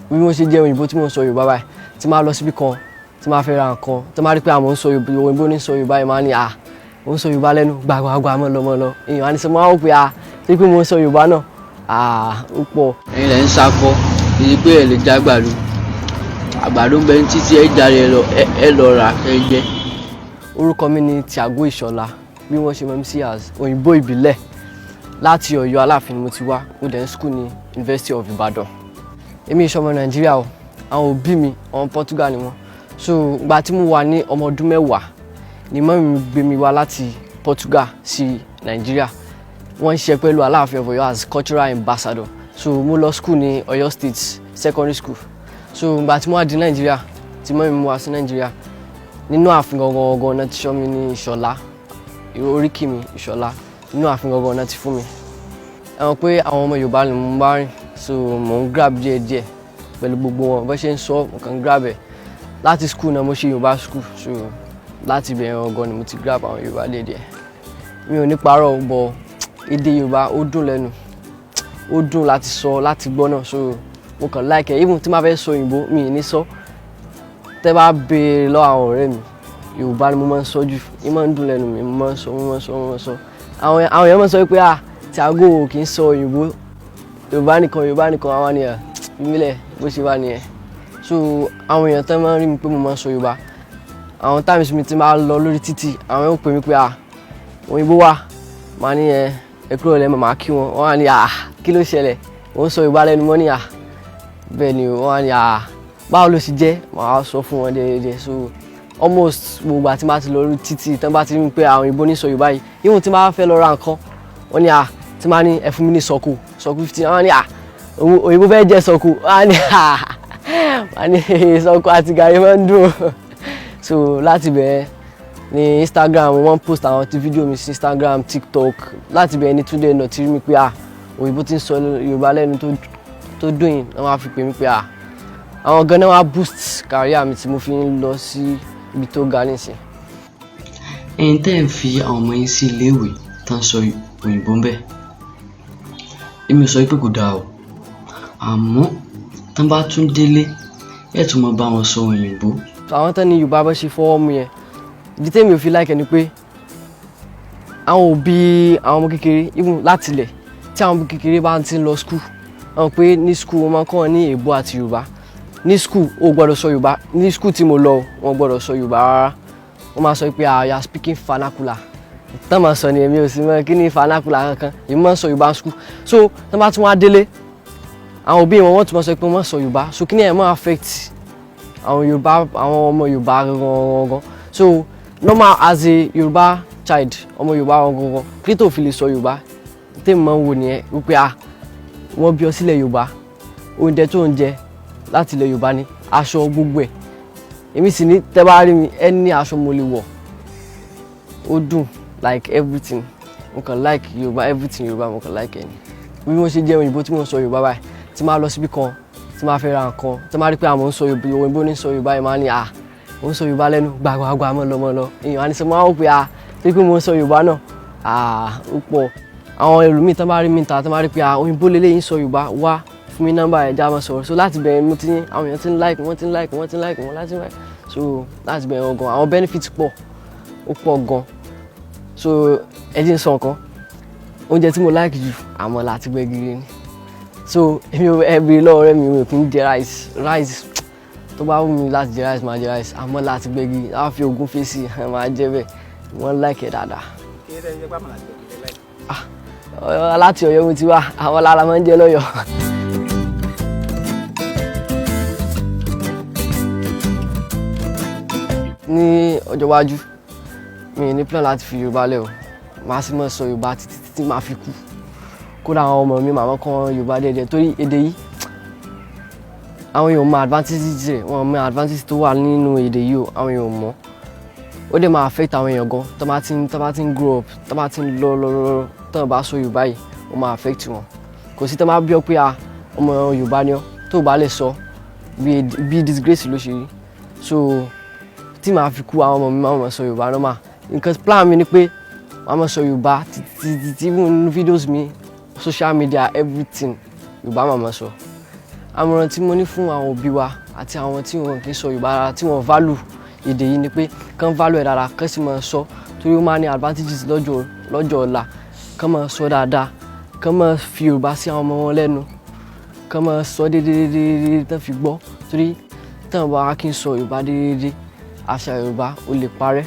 bí mo ṣe jẹ́ òyìnbó tí mo ń sọ Yorùbá báyìí tí máa lọ síbi kan tí máa fẹ́ ra nǹkan tí máa rí pé àmọ́ ń sọ òyìnbó ní sọ Yorùbá yìí máa ní mo ń sọ Yorùbá lẹ́nu gbàgbàgbà mọ́ lọ èèyàn á ní sọ máa wò pé tí pé mo ń sọ Yorùbá náà ó pọ̀. ẹ̀yin lẹ ń sakọ ìdí pé ẹ lè já àgbàdo ń bẹ ní títí ẹ jáde ẹ lọ rà ẹ jẹ. Orúkọ mi ni Tiago Ìṣọ̀lá bí wọ́n ṣe mọ̀ mí sí as òyìnbó ìbílẹ̀ láti Ọ̀yọ́ Aláàfin ni mo ti wá mo dẹ̀ ń school ní University of Ibadan. Èmi ìṣọmọ Nàìjíríà o àwọn òbí mi ọmọ Portugal ni wọ́n so ìgbà tí mo wà ní ọmọ ọdún 10 ni mọ́mì mi gbé mi wá láti Portugal sí Nàìjíríà wọ́n ń ṣe pẹ̀lú Aláàfin of Ọ̀yọ́ as cultural ambassador so mo lọ school ní Ọ̀yọ́ State Secondary School so ìgbà tí mo wá di Nàìjíríà tí mọ́mì mi wá sí Nàìjíríà nínú ààfin gangan náà ti sọ mi ní Ìṣọ̀lá oríkì mi Ìṣọ̀lá nínú ààfin gangan náà ti fún mi ẹ mọ̀ pé àwọn ọmọ Yorùbá ni mo bá rìn so mo ń grab díẹ̀díẹ̀ pẹ̀lú gbogbo wọn bó ṣe ń sọ mo kàn grab ẹ̀ láti school náà mo ṣe Yorùbá school so láti ibẹ̀ gangan ni mo ti grab àwọn Yorùbá díẹ̀díẹ̀ mi ò ní parọ́ bọ̀ èdè Yorùbá ó dùn lẹ́nu ó dùn láti sọ láti gbọ́ náà so mo kàn like ẹ̀ even tí máa fẹ́ sọ òyìnbó mi ì ní sọ tẹ́ bá béèrè lọ́wọ́ àwọn ọ̀rẹ́ mi Yorùbá ni mo máa ń sọ jù ní máa ń dùn lẹ́nu mi mo máa ń sọ àwọn èèyàn máa ń sọ pé Tiago kì í sọ òyìnbó Yorùbá nìkan àwọn ènìyàn ìmílẹ̀ bó ṣe wà nìyẹn so àwọn èèyàn tán máa ń rí mi pé mo máa ń sọ Yorùbá àwọn times mi ti máa lọ lórí títì àwọn èèyàn pè mí pé òyìnbó wà máa ní ẹ kúrò lẹ́mọ̀ máa kí wọn wọ́n á ní kí ló ṣẹlẹ̀ wọ́n sọ Yorùbá lẹ́nu mọ́ ní bẹ́ẹ̀ ni wọ́n á ní báwo ló ṣe jẹ́ màá sọ fún wọn déédéé so almost gbogbo àti máa ti lọ lórí títì tán bá ti rí pé àwọn òyìnbó ní sọ Yorùbá yìí ìwọ̀n tí máa fẹ́ lọ ra nǹkan wọ́n ní tí máa ní ẹ fún mi ní sọ́kù 50 wọ́n ní òyìnbó fẹ́ jẹ́ sọ́kù wọ́n ní sọ́kù àti gàrí máa ń dùn so láti bẹ̀rẹ̀ ní Instagram wọ́n post àwọn ti fídíò mi sí Instagram TikTok láti bẹ̀rẹ̀ ní Túndé náà ti rí mi pé òyìnbó ti ń sọ Yorùbá lẹ́nu tó dùn yìí wọ́n á fi pè mí pé àwọn gan náà wá boost career mi tí mo fi ń lọ sí ibi tó ga nísìn. ẹ̀yin tẹ́ ń fi àwọn ọmọ yín sí iléèwé tán sọ òyìnbó ń bẹ̀ èmi sọ pé kò dáa o àmọ́ tán bá tún délé ẹ̀ tún mọ bá wọn sọ òyìnbó. àwọn tán ní Yorùbá bá ṣe fọwọ́ mu yẹn ìdí tèmi ò fi like ni pé àwọn òbí àwọn ọmọ kékeré even láti ilẹ̀ tí àwọn ọmọ kékeré bá ti ń lọ school àwọn pé ní school wọn máa ń kọ́ wọn ní èbó àti Yorùbá ní school o gbọ́dọ̀ sọ Yorùbá ní school tí mo lọ wọn gbọ́dọ̀ sọ Yorùbá rárá wọ́n máa sọ pé you are speaking vernacular tán máa sọ ni èmi ò sí mọ̀ kí ni vernacular kankan èmi máa ń sọ Yorùbá school so tán bá tún wá délé àwọn òbí wọn wọ́n tún máa sọ pé wọ́n máa sọ Yorùbá so kí ni ẹ̀ máa affect àwọn ọmọ Yorùbá gangan so normal as a Yorùbá child ọmọ Yorùbá gangan kí tó fi lè sọ Yorùbá tèmi máa ń wò nìyẹn wípé wọ́n bí ọ sílẹ̀ Yorùbá oúnjẹ tó ń jẹ láti ilẹ̀ Yorùbá ni aṣọ gbogbo ẹ̀ èmi sì ní tẹ́ bá rí mi ẹni aṣọ mo lè wọ̀ ó dùn like everything mo kàn like Yorùbá everything Yorùbá mo kàn like ẹni bí mo ṣe jẹ́ òyìnbó tí mo ń sọ Yorùbá báyìí tí máa lọ síbi kan tí máa fẹ́ ra nǹkan tí máa rí pé àmọ́ ń sọ òyìnbó ní sọ Yorùbá yìí máa ní mo ń sọ Yorùbá lẹ́nu gbàgbàgbà mọ́ lọ èèyàn á ní sọ máa wò pé tí pé mo ń sọ Yorùbá náà ó pọ̀ àwọn ẹlòmíì tí wọ́n bá rí mi ta tí wọ́n bá rí pé òyìnbó lélẹ́yìn sọ Yorùbá wá fún mi nọ́mbà ẹja máa sọ̀rọ̀ so láti bẹ̀rẹ̀ mo ti ní àwọn èèyàn ti ń like wọ́n láti like so láti bẹ̀rẹ̀ gan àwọn benefit pọ̀ ó pọ̀ gan so ẹjí ń sọ nǹkan oúnjẹ tí mo like jù àmàlà àti gbẹ̀gìrì ni so èmi ò ẹbí lọ́wọ́ rẹ̀ mi ò kí ń jẹ rice tó bá wù mí láti jẹ rice máa jẹ rice àmàlà àti gbẹ̀gìrì á fi ogún fèsì máa jẹ bẹ́ẹ̀ wọ́n like ẹ̀ dáadáa. Láti Ọ̀yọ́ mo ti wá àwọn lára máa ń jẹ lọ́yọ̀. Ní ọjọ́ iwájú mi ní plan láti fi Yorùbá lẹ̀ o màá sì máa sọ Yorùbá títí màá fi kú kódà àwọn ọmọ mi màá kọ́ Yorùbá díẹ̀díẹ̀ torí èdè yìí àwọn èèyàn mọ advantage rẹ̀ wọ́n mọ advantage tó wà nínú èdè yìí o àwọn èèyàn mọ̀ ó dẹ̀ máa affect àwọn èèyàn gan tó bá ti ń grow up tó bá ti ń lọ tó bá sọ Yorùbá yìí ó máa affect wọn kò sí tó máa bí ọ pé ọmọ Yorùbá ni ọ tó bá lè sọ bí disgrace ló ṣe rí so tí màá fi kú àwọn ọmọ mi máa sọ Yorùbá normal nǹkan plan mi ni pé màá máa sọ Yorùbá títí even videos mi social media everything Yorùbá màá máa sọ àmọ̀ràn tí mo ní fún àwọn òbí wa àti àwọn tí wọn kì í sọ Yorùbá rárá tí wọn value èdè yìí ni pé kán value ẹ̀ dáadáa kán sì máa sọ torí ó máa ní advantages lọ́jọ́ ọ̀la. Kán máa sọ dáadáa, kán máa fi Yorùbá sí àwọn ọmọ wọn lẹ́nu, kán máa sọ déédéé tán fi gbọ́ torí tán bá wá kí n sọ Yorùbá déédéé àṣà Yorùbá ó lè parẹ́.